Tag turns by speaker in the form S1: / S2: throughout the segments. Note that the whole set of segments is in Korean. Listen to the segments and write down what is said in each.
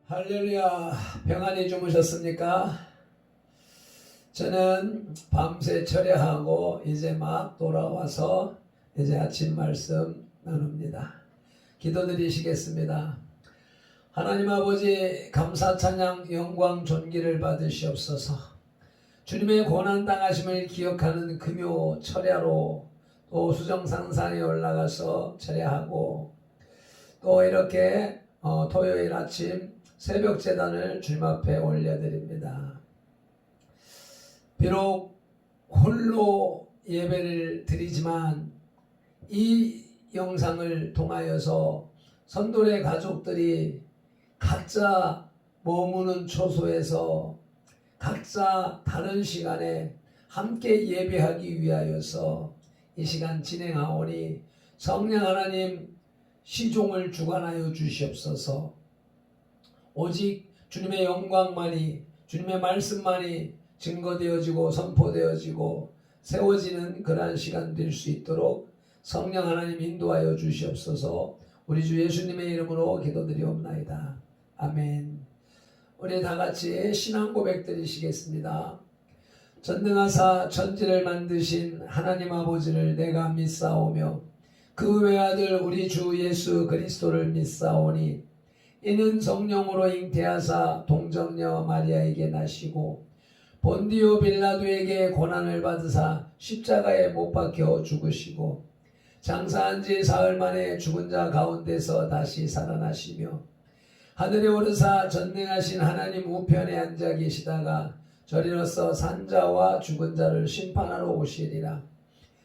S1: 할렐루야. 평안히 주무셨습니까? 저는 밤새 철야하고 이제 막 돌아와서 이제 아침 말씀 나눕니다. 기도드리시겠습니다. 하나님 아버지, 감사 찬양 영광 존귀를 받으시옵소서. 주님의 고난 당하심을 기억하는 금요 철야로 또 수정상산에 올라가서 철야하고 또 이렇게 토요일 아침 새벽 제단을 주님 앞에 올려드립니다. 비록 홀로 예배를 드리지만 이 영상을 통하여서 선돌의 가족들이 각자 머무는 초소에서 각자 다른 시간에 함께 예배하기 위하여서 이 시간 진행하오니 성령 하나님 시종을 주관하여 주시옵소서. 오직 주님의 영광만이, 주님의 말씀만이 증거되어지고 선포되어지고 세워지는 그러한 시간 될 수 있도록 성령 하나님 인도하여 주시옵소서. 우리 주 예수님의 이름으로 기도드리옵나이다. 아멘. 우리 다같이 신앙 고백 드리시겠습니다. 전능하사 천지를 만드신 하나님 아버지를 내가 믿사오며 그 외아들 우리 주 예수 그리스도를 믿사오니 이는 성령으로 잉태하사 동정녀 마리아에게 나시고 본디오 빌라도에게 고난을 받으사 십자가에 못 박혀 죽으시고 장사한 지 사흘 만에 죽은 자 가운데서 다시 살아나시며 하늘에 오르사 전능하신 하나님 우편에 앉아 계시다가 저리로서 산자와 죽은 자를 심판하러 오시리라.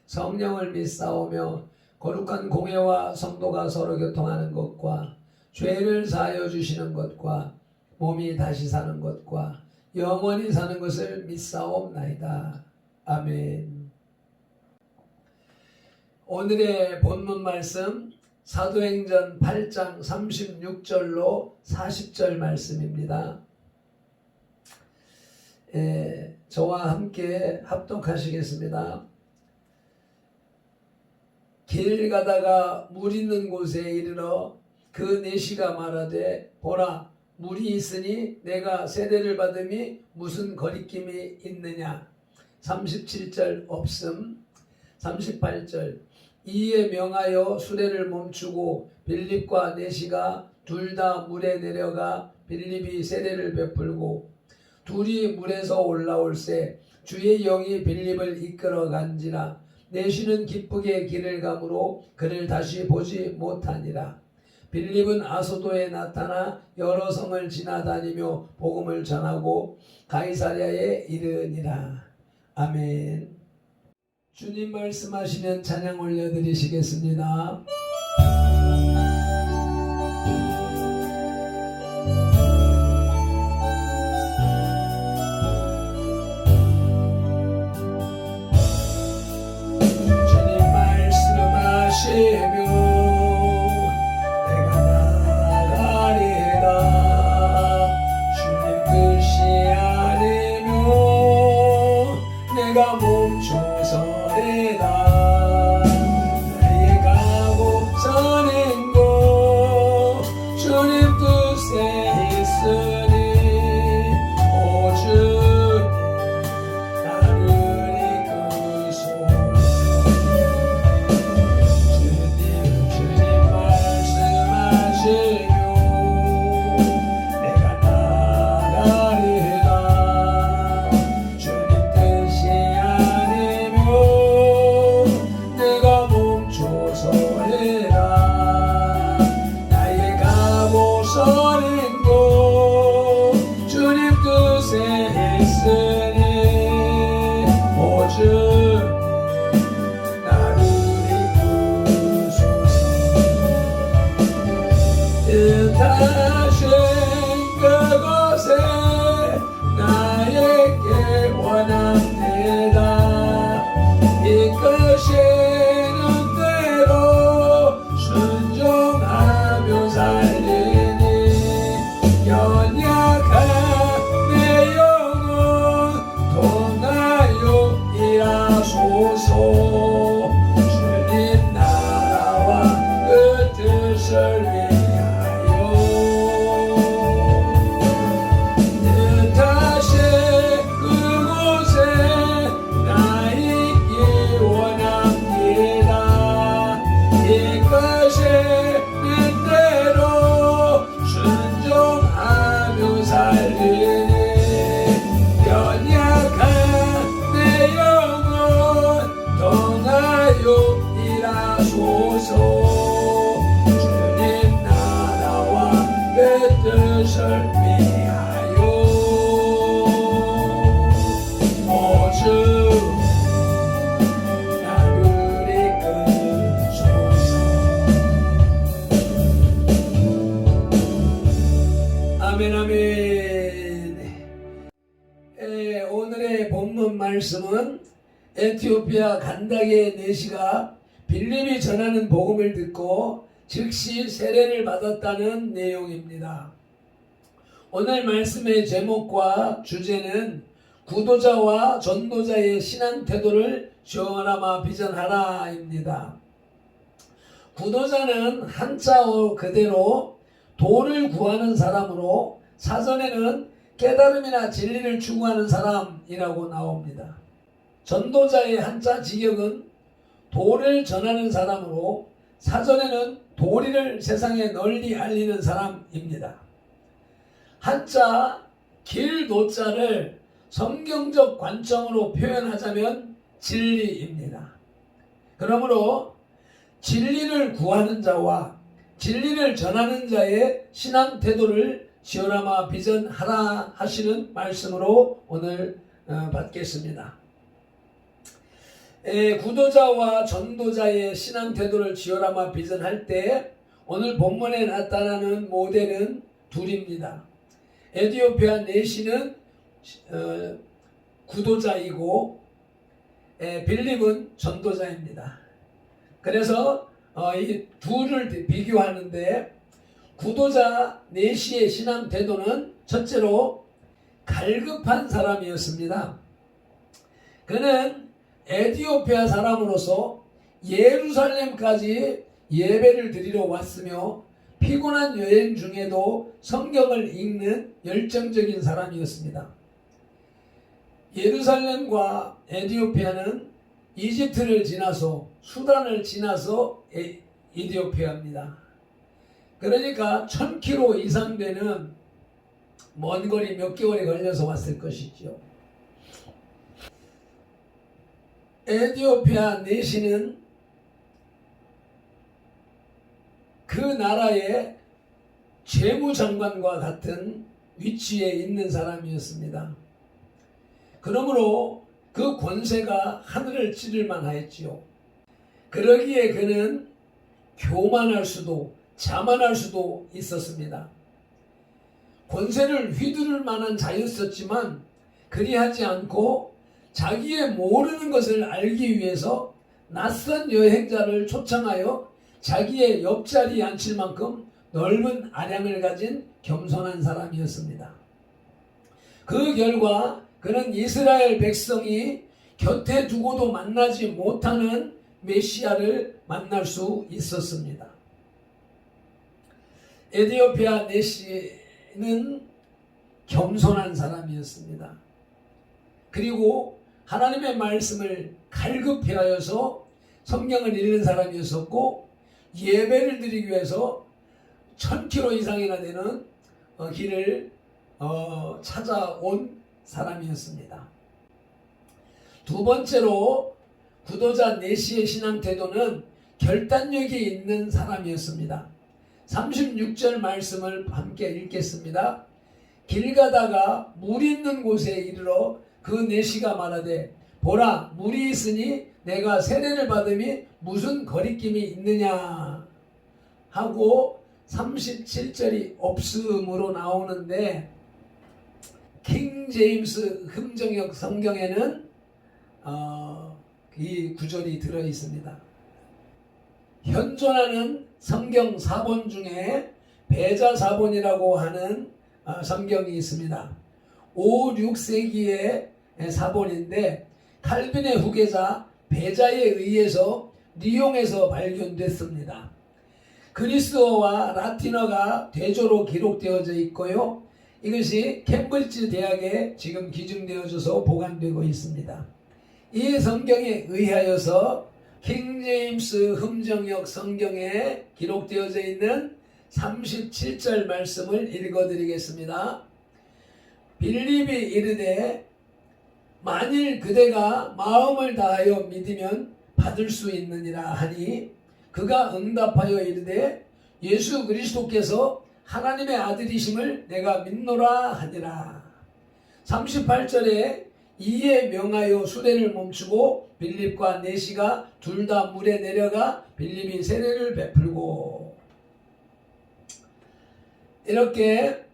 S1: 성령을 믿사오며 거룩한 공회와 성도가 서로 교통하는 것과 죄를 사하여 주시는 것과 몸이 다시 사는 것과 영원히 사는 것을 믿사옵나이다. 아멘. 오늘의 본문 말씀 사도행전 8장 36절로 40절 말씀입니다. 저와 함께 합독하시겠습니다. 길 가다가 물 있는 곳에 이르러 그 내시가 말하되 보라 물이 있으니 내가 세례를 받음이 무슨 거리낌이 있느냐. 37절 없음. 38절 이에 명하여 수레를 멈추고 빌립과 내시가 둘 다 물에 내려가 빌립이 세례를 베풀고 둘이 물에서 올라올새 주의 영이 빌립을 이끌어 간지라. 내시는 기쁘게 길을 가므로 그를 다시 보지 못하니라. 빌립은 아소도에 나타나 여러 성을 지나다니며 복음을 전하고 가이사랴에 이르니라. 아멘. 주님 말씀하시면 찬양 올려드리시겠습니다. 주님 말씀하시며 내가 멈춰서래다. 나의 가고 뜻을 위하여 오주 나를 이끌소서. 아멘 아멘. 오늘의 본문 말씀은 에티오피아 간다게 내시가 빌립이 전하는 복음을 듣고 즉시 세례를 받았다는 내용입니다. 오늘 말씀의 제목과 주제는 구도자와 전도자의 신앙 태도를 시원하마 비전하라입니다. 구도자는 한자어 그대로 도를 구하는 사람으로 사전에는 깨달음이나 진리를 추구하는 사람이라고 나옵니다. 전도자의 한자 직역은 도를 전하는 사람으로 사전에는 도리를 세상에 널리 알리는 사람입니다. 한자 길도자를 성경적 관점으로 표현하자면 진리입니다. 그러므로 진리를 구하는 자와 진리를 전하는 자의 신앙 태도를 시오라마 비전하라 하시는 말씀으로 오늘 받겠습니다. 구도자와 전도자의 신앙 태도를 지어라마 비전할 때 오늘 본문에 나타나는 모델은 둘입니다. 에티오피아 내시는 구도자이고 빌립은 전도자입니다. 그래서 이 둘을 비교하는데 구도자 내시의 신앙 태도는 첫째로 갈급한 사람이었습니다. 그는 에티오피아 사람으로서 예루살렘까지 예배를 드리러 왔으며 피곤한 여행 중에도 성경을 읽는 열정적인 사람이었습니다. 예루살렘과 에티오피아는 이집트를 지나서 수단을 지나서 에티오피아입니다. 그러니까 1000km 이상 되는 먼 거리 몇 개월이 걸려서 왔을 것이죠. 에티오피아 내시는 그 나라의 재무장관과 같은 위치에 있는 사람이었습니다. 그러므로 그 권세가 하늘을 찌를 만하였지요. 그러기에 그는 교만할 수도 자만할 수도 있었습니다. 권세를 휘두를 만한 자였었지만 그리하지 않고 자기의 모르는 것을 알기 위해서 낯선 여행자를 초청하여 자기의 옆자리에 앉힐 만큼 넓은 아량을 가진 겸손한 사람이었습니다. 그 결과 그는 이스라엘 백성이 곁에 두고도 만나지 못하는 메시아를 만날 수 있었습니다. 에티오피아 내시는 겸손한 사람이었습니다. 그리고 하나님의 말씀을 갈급해 하여서 성경을 읽는 사람이었었고 예배를 드리기 위해서 1000km 이상이나 되는 길을 찾아온 사람이었습니다. 두 번째로 구도자 내시의 신앙 태도는 결단력이 있는 사람이었습니다. 36절 말씀을 함께 읽겠습니다. 길 가다가 물 있는 곳에 이르러 그 내시가 말하되 보라 물이 있으니 내가 세례를 받음이 무슨 거리낌이 있느냐 하고 37절이 없음으로 나오는데 킹 제임스 흠정역 성경에는 이 구절이 들어 있습니다. 현존하는 성경 사본 중에 배자사본이라고 하는 성경이 있습니다. 5, 6세기의 사본인데 칼빈의 후계자 배자에 의해서 리용에서 발견됐습니다. 그리스어와 라틴어가 대조로 기록되어져 있고요. 이것이 캠브리지 대학에 지금 기증되어져서 보관되고 있습니다. 이 성경에 의하여서 킹 제임스 흠정역 성경에 기록되어져 있는 37절 말씀을 읽어드리겠습니다. 빌립이 이르되 만일 그대가 마음을 다하여 믿으면 받을 수 있느니라 하니 그가 응답하여 이르되 예수 그리스도께서 하나님의 아들이심을 내가 믿노라 하니라. 38절에 이에 명하여 수레를 멈추고 빌립과 내시가 둘 다 물에 내려가 빌립이 세례를 베풀고, 이렇게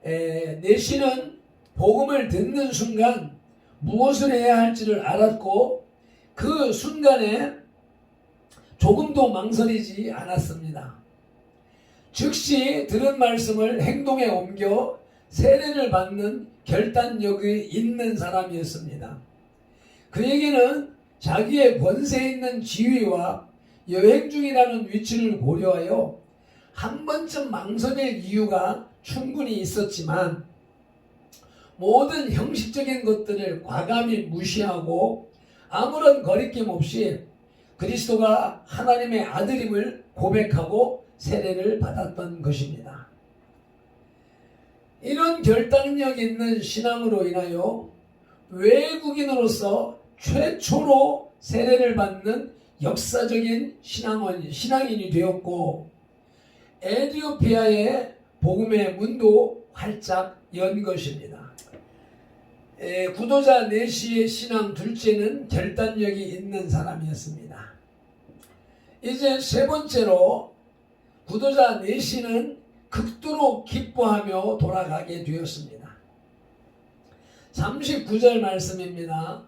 S1: 내시는 복음을 듣는 순간 무엇을 해야 할지를 알았고 그 순간에 조금도 망설이지 않았습니다. 즉시 들은 말씀을 행동에 옮겨 세례를 받는 결단력이 있는 사람이었습니다. 그에게는 자기의 권세 있는 지위와 여행 중이라는 위치를 고려하여 한 번쯤 망설일 이유가 충분히 있었지만 모든 형식적인 것들을 과감히 무시하고 아무런 거리낌 없이 그리스도가 하나님의 아들임을 고백하고 세례를 받았던 것입니다. 이런 결단력 있는 신앙으로 인하여 외국인으로서 최초로 세례를 받는 역사적인 신앙인이 되었고 에티오피아의 복음의 문도 활짝 연 것입니다. 구도자 내시의 신앙 둘째는 결단력이 있는 사람이었습니다. 이제 세 번째로 구도자 내시는 극도로 기뻐하며 돌아가게 되었습니다. 39절 말씀입니다.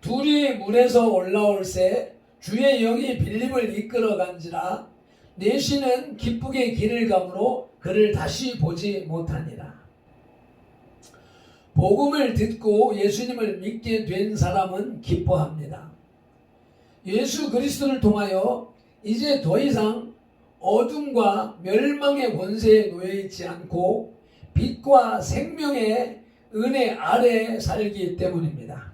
S1: 둘이 물에서 올라올새 주의 영이 빌립을 이끌어 간지라 내시는 기쁘게 길을 가므로 그를 다시 보지 못하니라. 복음을 듣고 예수님을 믿게 된 사람은 기뻐합니다. 예수 그리스도를 통하여 이제 더 이상 어둠과 멸망의 권세에 놓여있지 않고 빛과 생명의 은혜 아래에 살기 때문입니다.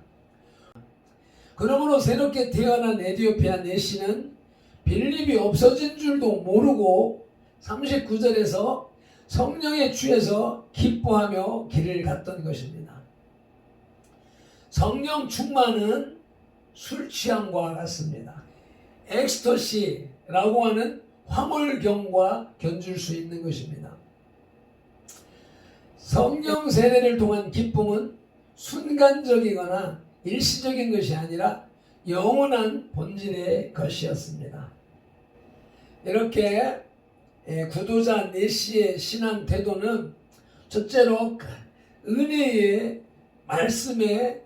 S1: 그러므로 새롭게 태어난 에티오피아 내시는 빌립이 없어진 줄도 모르고 39절에서 성령에 취해서 기뻐하며 길을 갔던 것입니다. 성령 충만은 술 취함과 같습니다. 엑스터시라고 하는 화물경과 견줄 수 있는 것입니다. 성령 세례를 통한 기쁨은 순간적이거나 일시적인 것이 아니라 영원한 본질의 것이었습니다. 이렇게 구도자 내시의 신앙 태도는 첫째로 은혜의 말씀에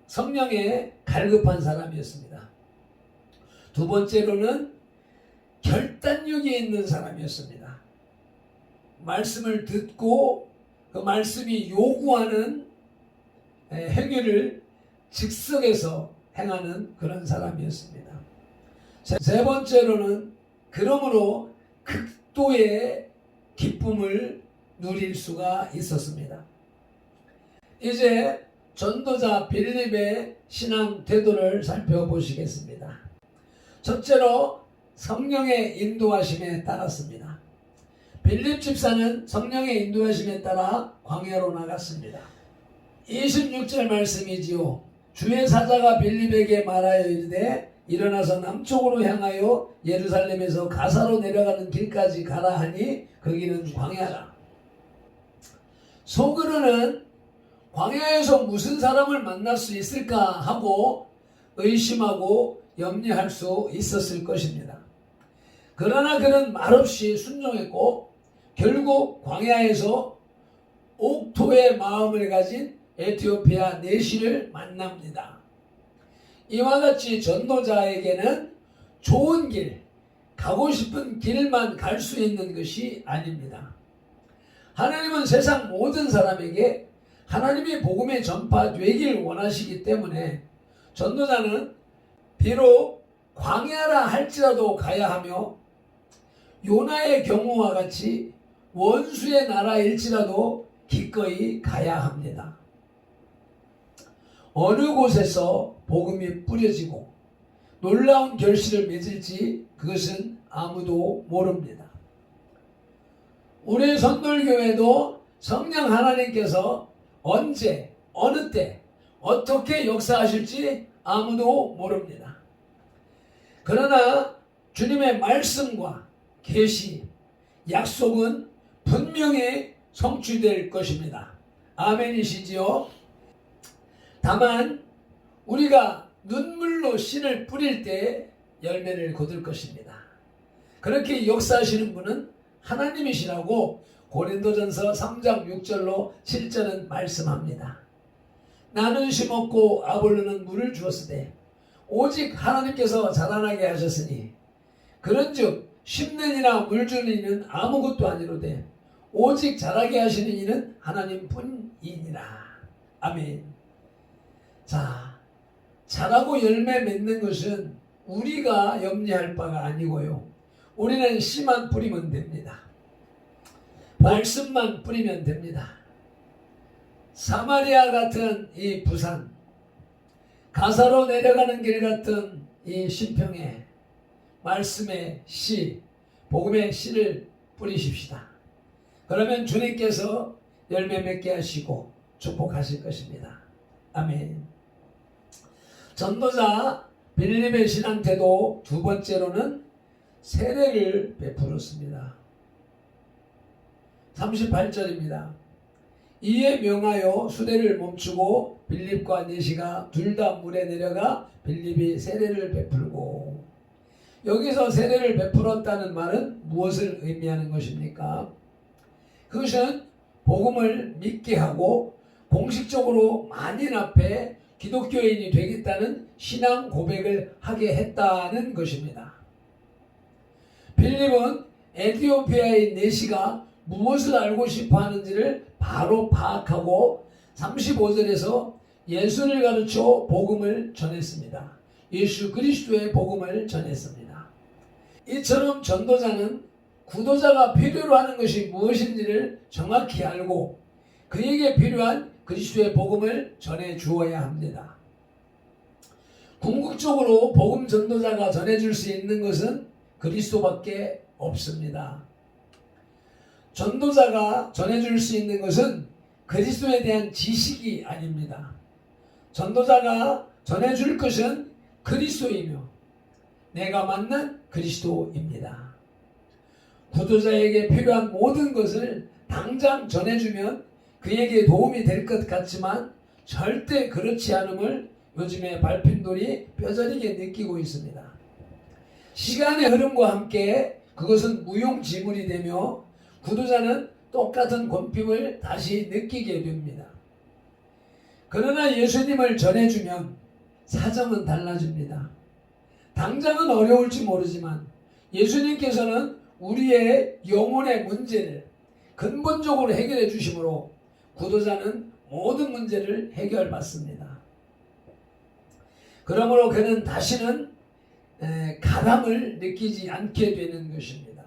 S1: 성령에 갈급한 사람이었습니다. 두 번째로는 결단력이 있는 사람이었습니다. 말씀을 듣고 그 말씀이 요구하는 행위를 즉석에서 행하는 그런 사람이었습니다. 세 번째로는 그러므로 극도의 기쁨을 누릴 수가 있었습니다. 이제 전도자 빌립의 신앙 태도를 살펴보시겠습니다. 첫째로 성령의 인도하심에 따랐습니다. 빌립 집사는 성령의 인도하심에 따라 광야로 나갔습니다. 26절 말씀이지요. 주의 사자가 빌립에게 말하여 이르되 일어나서 남쪽으로 향하여 예루살렘에서 가사로 내려가는 길까지 가라 하니 거기는 광야라. 속으로는 광야에서 무슨 사람을 만날 수 있을까 하고 의심하고 염려할 수 있었을 것입니다. 그러나 그는 말없이 순종했고 결국 광야에서 옥토의 마음을 가진 에티오피아 내시를 만납니다. 이와 같이 전도자에게는 좋은 길, 가고 싶은 길만 갈 수 있는 것이 아닙니다. 하나님은 세상 모든 사람에게 하나님의 복음이 전파되길 원하시기 때문에 전도자는 비록 광야라 할지라도 가야 하며 요나의 경우와 같이 원수의 나라일지라도 기꺼이 가야 합니다. 어느 곳에서 복음이 뿌려지고 놀라운 결실을 맺을지 그것은 아무도 모릅니다. 우리 선돌교회도 성령 하나님께서 언제, 어느 때, 어떻게 역사하실지 아무도 모릅니다. 그러나 주님의 말씀과 계시, 약속은 분명히 성취될 것입니다. 아멘이시지요? 다만 우리가 눈물로 씨를 뿌릴 때 열매를 거둘 것입니다. 그렇게 역사하시는 분은 하나님이시라고 고린도전서 3장 6절로 7절은 말씀합니다. 나는 심었고 아볼로는 물을 주었으되 오직 하나님께서 자라나게 하셨으니 그런즉 심는 이나 물 주는 이는 아무것도 아니로되 오직 자라게 하시는 이는 하나님뿐이니라. 아멘. 자, 자라고 열매 맺는 것은 우리가 염려할 바가 아니고요. 우리는 씨만 뿌리면 됩니다. 말씀만 뿌리면 됩니다. 사마리아 같은 이 부산, 가사로 내려가는 길 같은 이 신평에 말씀의 씨, 복음의 씨를 뿌리십시다. 그러면 주님께서 열매 맺게 하시고 축복하실 것입니다. 아멘. 전도자 빌립의 신앙 태도 두 번째로는 세례를 베풀었습니다. 38절입니다. 이에 명하여 수레를 멈추고 빌립과 내시가 둘 다 물에 내려가 빌립이 세례를 베풀고. 여기서 세례를 베풀었다는 말은 무엇을 의미하는 것입니까? 그것은 복음을 믿게 하고 공식적으로 만인 앞에 기독교인이 되겠다는 신앙 고백을 하게 했다는 것입니다. 빌립은 에티오피아의 내시가 무엇을 알고 싶어 하는지를 바로 파악하고 35절에서 예수를 가르쳐 복음을 전했습니다. 예수 그리스도의 복음을 전했습니다. 이처럼 전도자는 구도자가 필요로 하는 것이 무엇인지를 정확히 알고 그에게 필요한 그리스도의 복음을 전해 주어야 합니다. 궁극적으로 복음 전도자가 전해줄 수 있는 것은 그리스도밖에 없습니다. 전도자가 전해줄 수 있는 것은 그리스도에 대한 지식이 아닙니다. 전도자가 전해줄 것은 그리스도이며 내가 만난 그리스도입니다. 구도자에게 필요한 모든 것을 당장 전해주면 그에게 도움이 될 것 같지만 절대 그렇지 않음을 요즘에 발핀돌이 뼈저리게 느끼고 있습니다. 시간의 흐름과 함께 그것은 무용지물이 되며 구도자는 똑같은 곤핍을 다시 느끼게 됩니다. 그러나 예수님을 전해주면 사정은 달라집니다. 당장은 어려울지 모르지만 예수님께서는 우리의 영혼의 문제를 근본적으로 해결해 주심으로 구도자는 모든 문제를 해결받습니다. 그러므로 그는 다시는 가람을 느끼지 않게 되는 것입니다.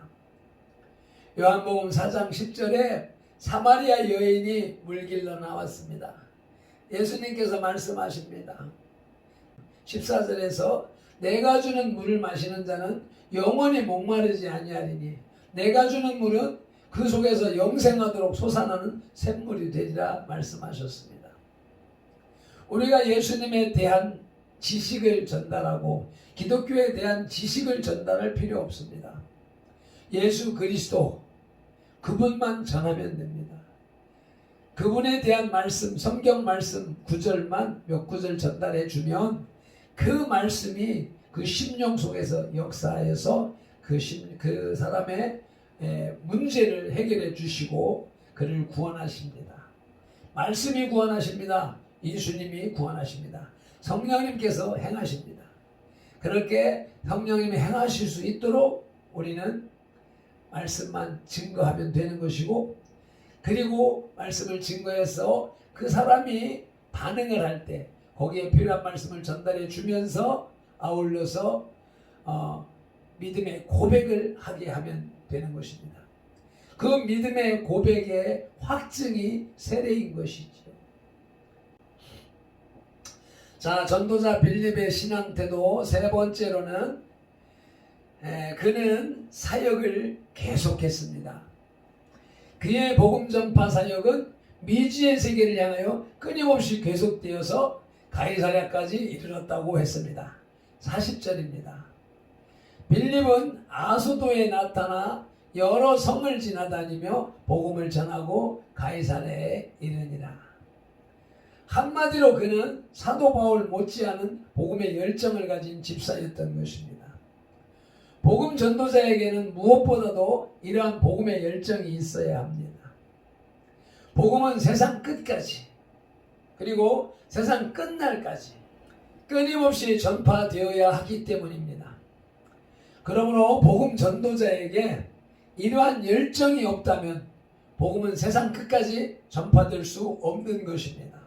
S1: 요한복음 4장 10절에 사마리아 여인이 물길로 나왔습니다. 예수님께서 말씀하십니다. 14절에서 내가 주는 물을 마시는 자는 영원히 목마르지 아니하리니 내가 주는 물은 그 속에서 영생하도록 솟아나는 샘물이 되리라 말씀하셨습니다. 우리가 예수님에 대한 지식을 전달하고 기독교에 대한 지식을 전달할 필요 없습니다. 예수 그리스도 그분만 전하면 됩니다. 그분에 대한 말씀, 성경 말씀 구절만 몇 구절 전달해 주면 그 말씀이 그 심령 속에서 역사해서 그 사람의 문제를 해결해 주시고 그를 구원하십니다. 말씀이 구원하십니다. 예수님이 구원하십니다. 성령님께서 행하십니다. 그렇게 성령님이 행하실 수 있도록 우리는 말씀만 증거하면 되는 것이고, 그리고 말씀을 증거해서 그 사람이 반응을 할 때 거기에 필요한 말씀을 전달해 주면서 아울러서 믿음의 고백을 하게 하면 되는 것입니다. 그 믿음의 고백의 확증이 세례인 것이죠. 자, 전도자 빌립의 신앙 태도 세 번째로는 그는 사역을 계속했습니다. 그의 복음 전파 사역은 미지의 세계를 향하여 끊임없이 계속되어서 가이사랴까지 이르렀다고 했습니다. 40절입니다. 빌립은 아소도에 나타나 여러 성을 지나다니며 복음을 전하고 가이사랴에 이르니라. 한마디로 그는 사도 바울 못지않은 복음의 열정을 가진 집사였던 것입니다. 복음 전도자에게는 무엇보다도 이러한 복음의 열정이 있어야 합니다. 복음은 세상 끝까지, 그리고 세상 끝날까지 끊임없이 전파되어야 하기 때문입니다. 그러므로 복음 전도자에게 이러한 열정이 없다면 복음은 세상 끝까지 전파될 수 없는 것입니다.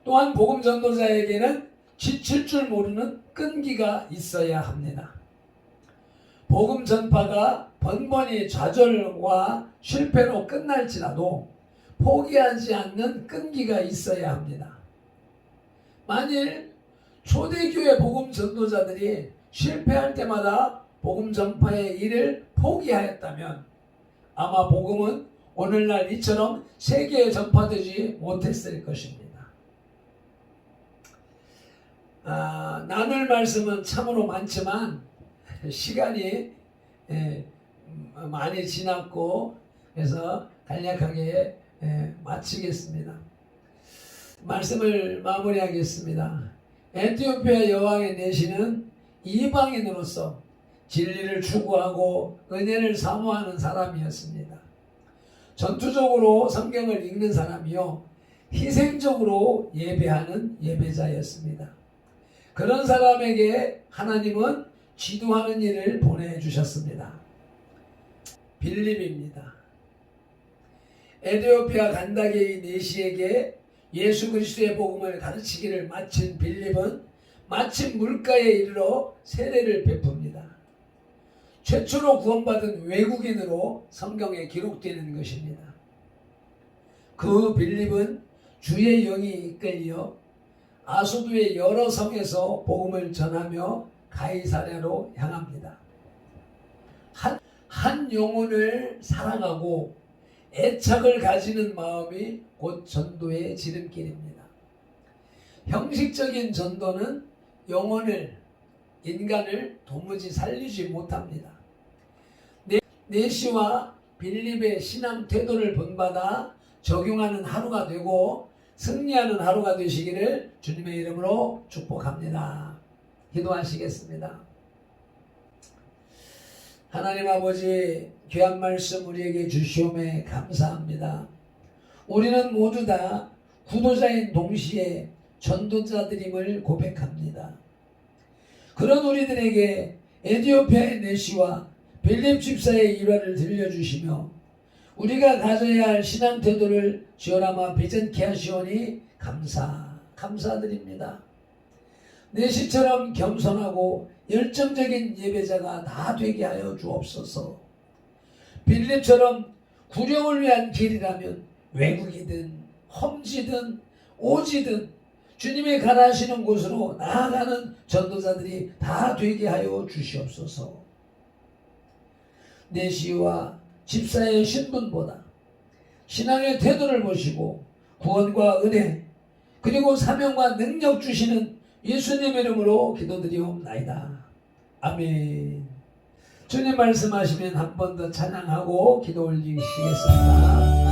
S1: 또한 복음 전도자에게는 지칠 줄 모르는 끈기가 있어야 합니다. 복음 전파가 번번이 좌절과 실패로 끝날지라도 포기하지 않는 끈기가 있어야 합니다. 만일 초대교회 복음 전도자들이 실패할 때마다 복음 전파의 일을 포기하였다면 아마 복음은 오늘날 이처럼 세계에 전파되지 못했을 것입니다. 나눌 말씀은 참으로 많지만 시간이 많이 지났고 그래서 간략하게 마치겠습니다. 말씀을 마무리하겠습니다. 에티오피아 여왕의 내시는 이방인으로서 진리를 추구하고 은혜를 사모하는 사람이었습니다. 전투적으로 성경을 읽는 사람이요, 희생적으로 예배하는 예배자였습니다. 그런 사람에게 하나님은 지도하는 일을 보내주셨습니다. 빌립입니다. 에티오피아 간다게의 내시에게 예수 그리스도의 복음을 가르치기를 마친 빌립은 마침 물가에 이르러 세례를 베풉니다. 최초로 구원받은 외국인으로 성경에 기록되는 것입니다. 그 빌립은 주의 영이 이끌려 아소도의 여러 성에서 복음을 전하며 가이사랴로 향합니다. 한 영혼을 사랑하고 애착을 가지는 마음이 곧 전도의 지름길입니다. 형식적인 전도는 영혼을, 인간을 도무지 살리지 못합니다. 내시와 빌립의 신앙 태도를 본받아 적용하는 하루가 되고 승리하는 하루가 되시기를 주님의 이름으로 축복합니다. 기도하시겠습니다. 하나님 아버지, 귀한 말씀 우리에게 주시오매 감사합니다. 우리는 모두 다 구도자인 동시에 전도자들임을 고백합니다. 그런 우리들에게 에티오피아의 내시와 빌립 집사의 일화를 들려주시며 우리가 가져야 할 신앙 태도를 지어라마 비전케 하시오니 감사드립니다. 내시처럼 겸손하고 열정적인 예배자가 다 되게 하여 주옵소서. 빌립처럼 구령을 위한 길이라면 외국이든 험지든 오지든 주님의 가라하시는 곳으로 나아가는 전도자들이 다 되게 하여 주시옵소서. 내시와 집사의 신분보다 신앙의 태도를 보시고 구원과 은혜 그리고 사명과 능력 주시는 예수님 이름으로 기도드리옵나이다. 아멘. 주님 말씀하시면 한 번 더 찬양하고 기도 올리시겠습니다.